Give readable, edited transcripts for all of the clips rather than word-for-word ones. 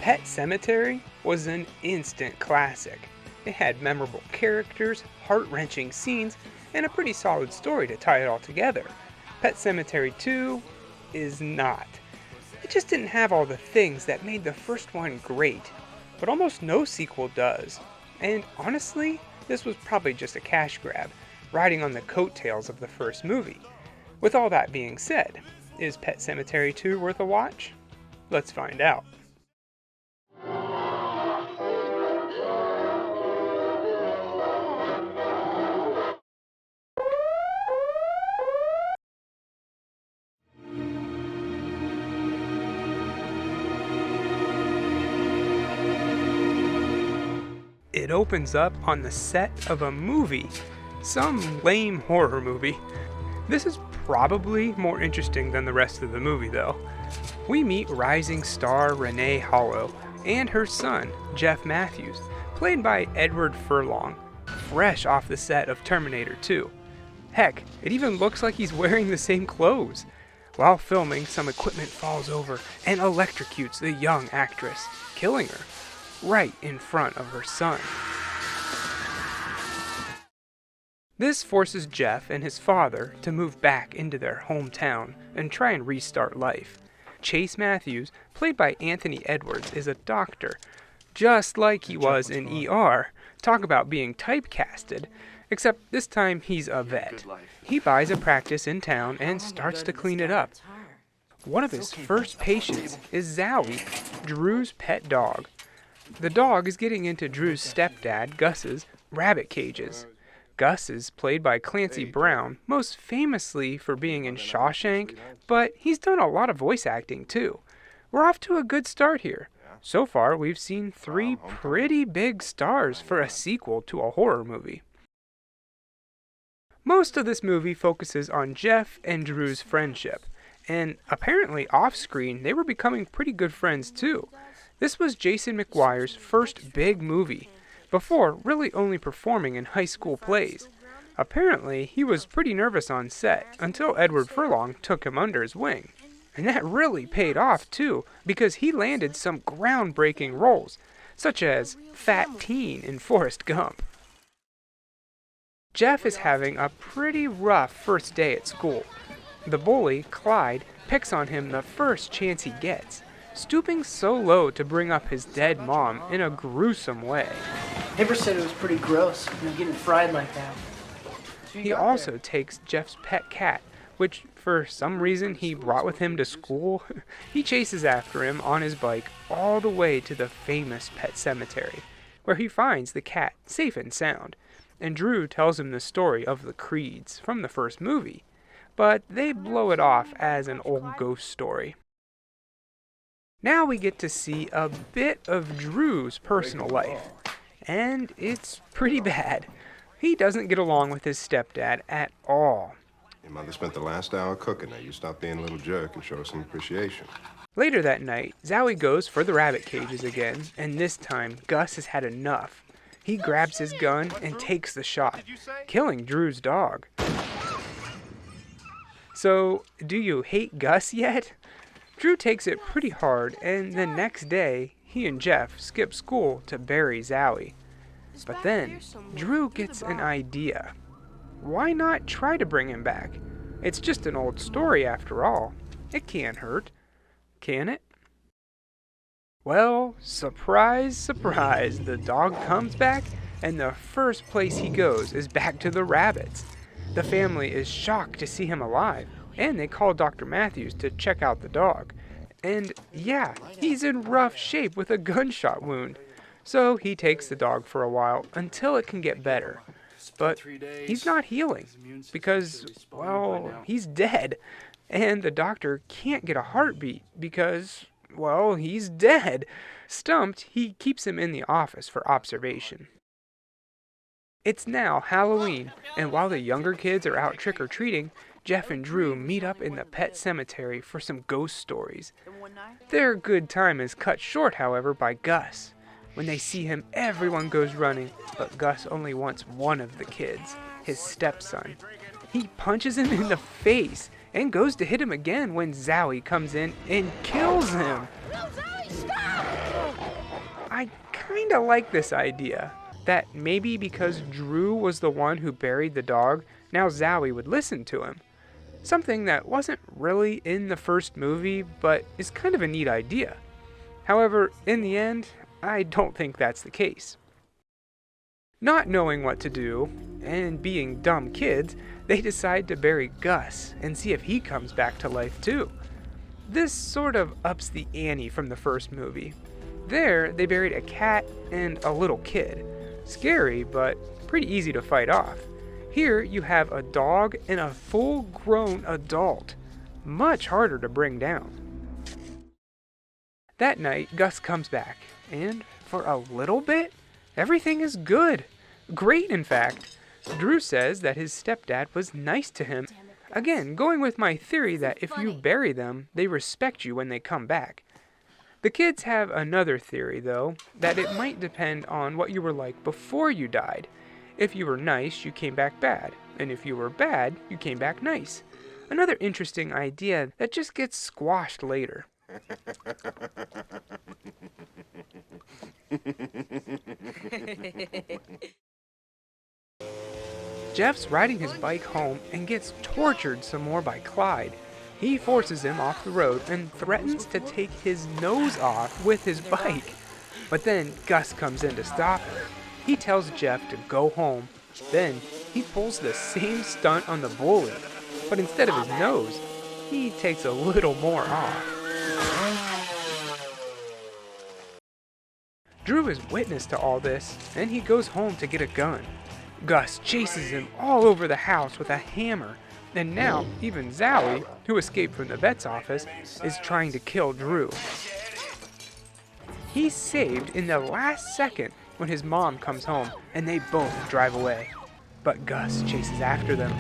Pet Sematary was an instant classic. It had memorable characters, heart-wrenching scenes, and a pretty solid story to tie it all together. Pet Sematary 2 is not. It just didn't have all the things that made the first one great, but almost no sequel does. And honestly, this was probably just a cash grab, riding on the coattails of the first movie. With all that being said, is Pet Sematary 2 worth a watch? Let's find out. It opens up on the set of a movie, some lame horror movie. This is probably more interesting than the rest of the movie though. We meet rising star Renee Hollow and her son, Jeff Matthews, played by Edward Furlong, fresh off the set of Terminator 2. Heck, it even looks like he's wearing the same clothes. While filming, some equipment falls over and electrocutes the young actress, killing her right in front of her son. This forces Jeff and his father to move back into their hometown and try and restart life. Chase Matthews, played by Anthony Edwards, is a doctor, just like he was in ER. Talk about being typecasted, except this time he's a vet. He buys a practice in town and starts to clean it up. One of his first patients is Zowie, Drew's pet dog. The dog is getting into Drew's stepdad, Gus's, rabbit cages. Gus is played by Clancy Brown, most famously for being in Shawshank, but he's done a lot of voice acting too. We're off to a good start here. So far, we've seen 3 pretty big stars for a sequel to a horror movie. Most of this movie focuses on Jeff and Drew's friendship, and apparently off-screen they were becoming pretty good friends too. This was Jason McGuire's first big movie, before really only performing in high school plays. Apparently, he was pretty nervous on set until Edward Furlong took him under his wing. And that really paid off too, because he landed some groundbreaking roles, such as Fat Teen in Forrest Gump. Jeff is having a pretty rough first day at school. The bully, Clyde, picks on him the first chance he gets, stooping so low to bring up his dead mom in a gruesome way. Neighbor said it was pretty gross, getting fried like that. He also takes Jeff's pet cat, which for some reason he brought with him to school. He chases after him on his bike all the way to the famous Pet Sematary, where he finds the cat safe and sound. And Drew tells him the story of the Creeds from the first movie, but they blow it off as an old ghost story. Now we get to see a bit of Drew's personal life, and it's pretty bad. He doesn't get along with his stepdad at all. Your mother spent the last hour cooking. Now you stop being a little jerk and show her some appreciation. Later that night, Zowie goes for the rabbit cages again, and this time Gus has had enough. He grabs his gun and takes the shot, killing Drew's dog. So, do you hate Gus yet? Drew takes it pretty hard, and the next day, he and Jeff skip school to bury Zowie. But then, Drew gets an idea. Why not try to bring him back? It's just an old story after all. It can't hurt, can it? Well, surprise, surprise, the dog comes back, and the first place he goes is back to the rabbits. The family is shocked to see him alive, and they call Dr. Matthews to check out the dog. And yeah, he's in rough shape with a gunshot wound. So he takes the dog for a while until it can get better. But he's not healing because, well, he's dead. And the doctor can't get a heartbeat because, well, he's dead. Stumped, he keeps him in the office for observation. It's now Halloween, and while the younger kids are out trick-or-treating, Jeff and Drew meet up in the Pet Sematary for some ghost stories. Their good time is cut short, however, by Gus. When they see him, everyone goes running, but Gus only wants one of the kids, his stepson. He punches him in the face and goes to hit him again when Zowie comes in and kills him. No, Zowie, stop! I kinda like this idea, that maybe because Drew was the one who buried the dog, now Zowie would listen to him. Something that wasn't really in the first movie, but is kind of a neat idea. However, in the end, I don't think that's the case. Not knowing what to do, and being dumb kids, they decide to bury Gus and see if he comes back to life too. This sort of ups the ante from the first movie. There, they buried a cat and a little kid. Scary, but pretty easy to fight off. Here, you have a dog and a full-grown adult. Much harder to bring down. That night, Gus comes back, and for a little bit, everything is good. Great, in fact. Drew says that his stepdad was nice to him. Again, going with my theory that if you bury them, they respect you when they come back. The kids have another theory, though, that it might depend on what you were like before you died. If you were nice, you came back bad, and if you were bad, you came back nice. Another interesting idea that just gets squashed later. Jeff's riding his bike home and gets tortured some more by Clyde. He forces him off the road and threatens to take his nose off with his bike. But then Gus comes in to stop him. He tells Jeff to go home. Then he pulls the same stunt on the bully, but instead of his nose, he takes a little more off. Drew is witness to all this, and he goes home to get a gun. Gus chases him all over the house with a hammer, and now even Zowie, who escaped from the vet's office, is trying to kill Drew. He's saved in the last second when his mom comes home, and they both drive away. But Gus chases after them.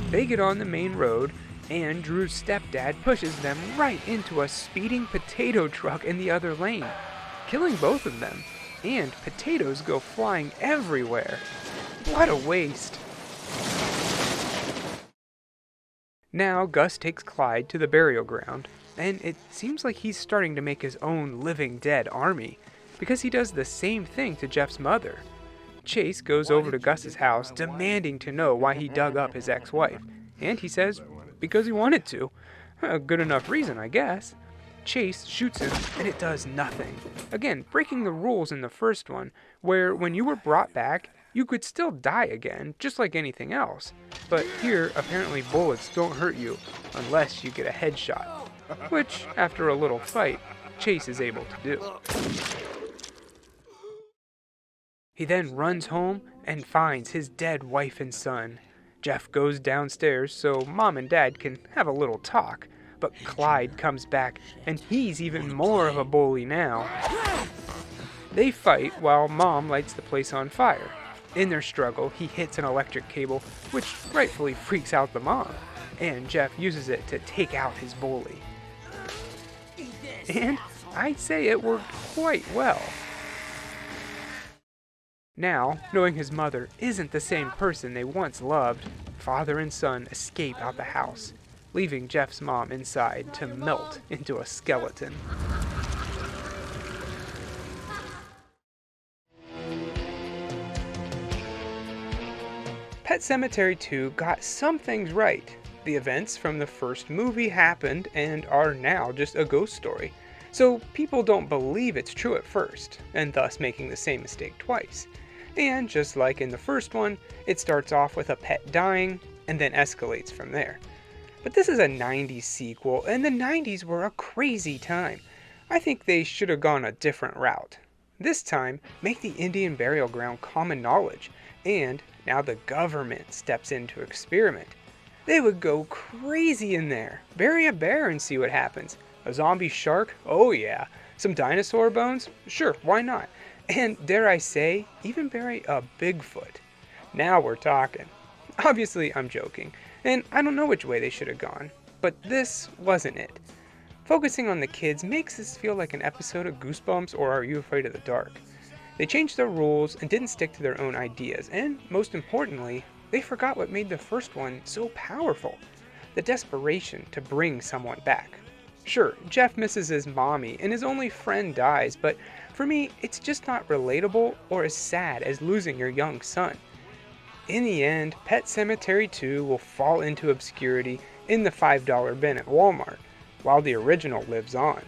They get on the main road, and Drew's stepdad pushes them right into a speeding potato truck in the other lane, killing both of them, and potatoes go flying everywhere. What a waste. Now Gus takes Clyde to the burial ground, and it seems like he's starting to make his own living dead army, because he does the same thing to Jeff's mother. Chase goes over to Gus's house demanding to know why he dug up his ex-wife, and he says because he wanted to. A good enough reason, I guess. Chase shoots him, and it does nothing. Again, breaking the rules in the first one, where when you were brought back, you could still die again, just like anything else. But here, apparently bullets don't hurt you, unless you get a headshot, which, after a little fight, Chase is able to do. He then runs home and finds his dead wife and son. Jeff goes downstairs so Mom and Dad can have a little talk. But Clyde comes back, and he's even more of a bully now. They fight while Mom lights the place on fire. In their struggle, he hits an electric cable, which rightfully freaks out the mom, and Jeff uses it to take out his bully. And I'd say it worked quite well. Now, knowing his mother isn't the same person they once loved, father and son escape out the house, leaving Jeff's mom inside to melt into a skeleton. Pet Sematary 2 got some things right. The events from the first movie happened and are now just a ghost story, so people don't believe it's true at first, and thus making the same mistake twice. And just like in the first one, it starts off with a pet dying and then escalates from there. But this is a 90s sequel, and the 90s were a crazy time. I think they should have gone a different route. This time, make the Indian burial ground common knowledge, and now the government steps in to experiment. They would go crazy in there. Bury a bear and see what happens. A zombie shark? Oh yeah. Some dinosaur bones? Sure, why not? And dare I say, even bury a Bigfoot. Now we're talking. Obviously, I'm joking. And I don't know which way they should have gone, but this wasn't it. Focusing on the kids makes this feel like an episode of Goosebumps or Are You Afraid of the Dark? They changed their rules and didn't stick to their own ideas, and most importantly, they forgot what made the first one so powerful, the desperation to bring someone back. Sure, Jeff misses his mommy and his only friend dies, but for me, it's just not relatable or as sad as losing your young son. In the end, Pet Sematary 2 will fall into obscurity in the $5 bin at Walmart, while the original lives on.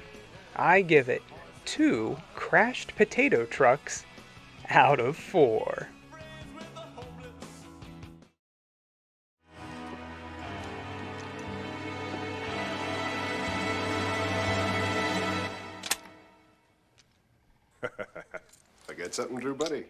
I give it 2 crashed potato trucks out of 4. I got something, Drew, buddy.